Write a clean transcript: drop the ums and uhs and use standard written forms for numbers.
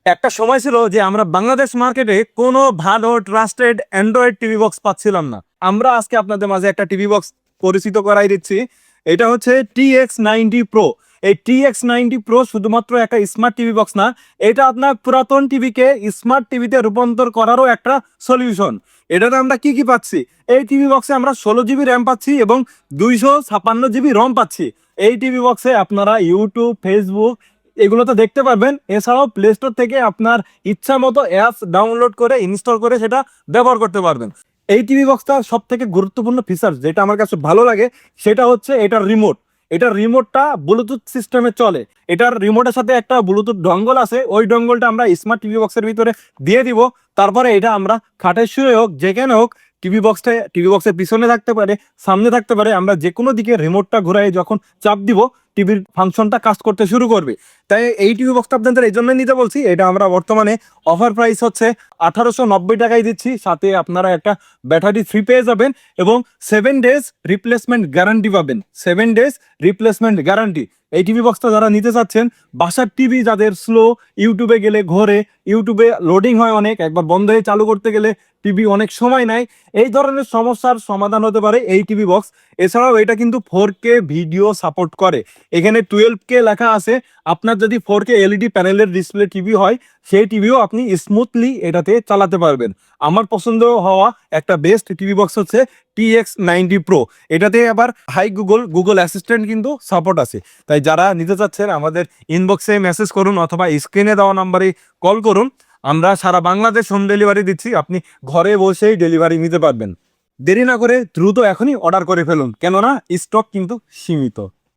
একটা সময় ছিল যে আমরা বাংলাদেশ মার্কেটে কোনো ভালো ট্রাস্টেড অ্যান্ড্রয়েড টিভি বক্স পাচ্ছিলাম না। আমরা আজকে আপনাদের মাঝে একটা টিভি বক্স পরিচিত করাই দিচ্ছি। এটা হচ্ছে TX90 Pro। এই TX90 Pro শুধুমাত্র একটা স্মার্ট টিভি বক্স না, এটা আপনার পুরাতন টিভিকে স্মার্ট টিভিতে রূপান্তর করারও একটা সলিউশন। এটাতে আমরা কি কি পাচ্ছি? এই টিভি বক্সে আমরা 16 GB র্যাম পাচ্ছি এবং 256 GB রম পাচ্ছি। এই টিভি বক্সে আপনারা ইউটিউব, ফেসবুক এগুলো তো দেখতে পারবেন। এছাড়াও প্লে স্টোর থেকে আপনার ইচ্ছা মতো অ্যাপস ডাউনলোড করে ইনস্টল করে সেটা ব্যবহার করতে পারবেন। এই টিভি বক্সটার সব থেকে গুরুত্বপূর্ণ ফিচার যেটা আমার কাছে ভালো লাগে সেটা হচ্ছে এটার রিমোট। এটার রিমোটটা ব্লুটুথ সিস্টেমে চলে। এটার রিমোটের সাথে একটা ব্লুটুথ ডঙ্গল আছে, ওই ডঙ্গলটা আমরা স্মার্ট টিভি বক্সের ভিতরে দিয়ে দিব। তারপরে এটা আমরা খাটে শুয়ে হোক, যেখানে হোক, টিভি বক্সের পিছনে থাকতে পারে, সামনে থাকতে পারে, আমরা যে কোনো দিকে রিমোটটা ঘুরাই যখন চাপ দিব টিভির ফাংশনটা কাজ করতে শুরু করবে। তাই এই টিভি বক্সটা আপনাদের এই জন্য নিতে বলছি, এটা আমরা বর্তমানে অফার প্রাইস হচ্ছে 1890 টাকায় দিচ্ছি। সাথে আপনারা একটা ব্যাটারি ফ্রি পেয়ে যাবেন এবং 7 ডেজ রিপ্লেসমেন্ট গ্যারান্টি পাবেন। 7 ডেজ রিপ্লেসমেন্ট গ্যারান্টি। এই টিভি বক্সটা যারা নিতে চাচ্ছেন, বাসার টিভি যাদের স্লো, ইউটিউবে গেলে ঘোরে, ইউটিউবে লোডিং হয় অনেক, একবার বন্ধ হয়ে চালু করতে গেলে টিভি অনেক সময় নেয়, এই ধরনের সমস্যার সমাধান হতে পারে এই টিভি বক্স। এছাড়াও এটা কিন্তু 4K ভিডিও সাপোর্ট করে। এখানে 12K লেখা আছে। আপনার যদি 4K এলইডি প্যানেলের ডিসপ্লে টিভি হয়, সেই টিভিও আপনি স্মুথলি এটাতে চালাতে পারবেন। আমার পছন্দ হওয়া একটা বেস্ট টিভি বক্স হচ্ছে TX90 Pro। এটাতে আবার হাই গুগল অ্যাসিস্ট্যান্ট কিন্তু সাপোর্ট আছে। তাই যারা নিতে চাচ্ছেন আমাদের ইনবক্সে মেসেজ করুন অথবা স্ক্রিনে দেওয়া নাম্বারে কল করুন। আমরা সারা বাংলাদেশ হোম ডেলিভারি দিচ্ছি, আপনি ঘরে বসেই ডেলিভারি নিতে পারবেন। দেরি না করে দ্রুত এখনই অর্ডার করে ফেলুন, কেননা স্টক কিন্তু সীমিত।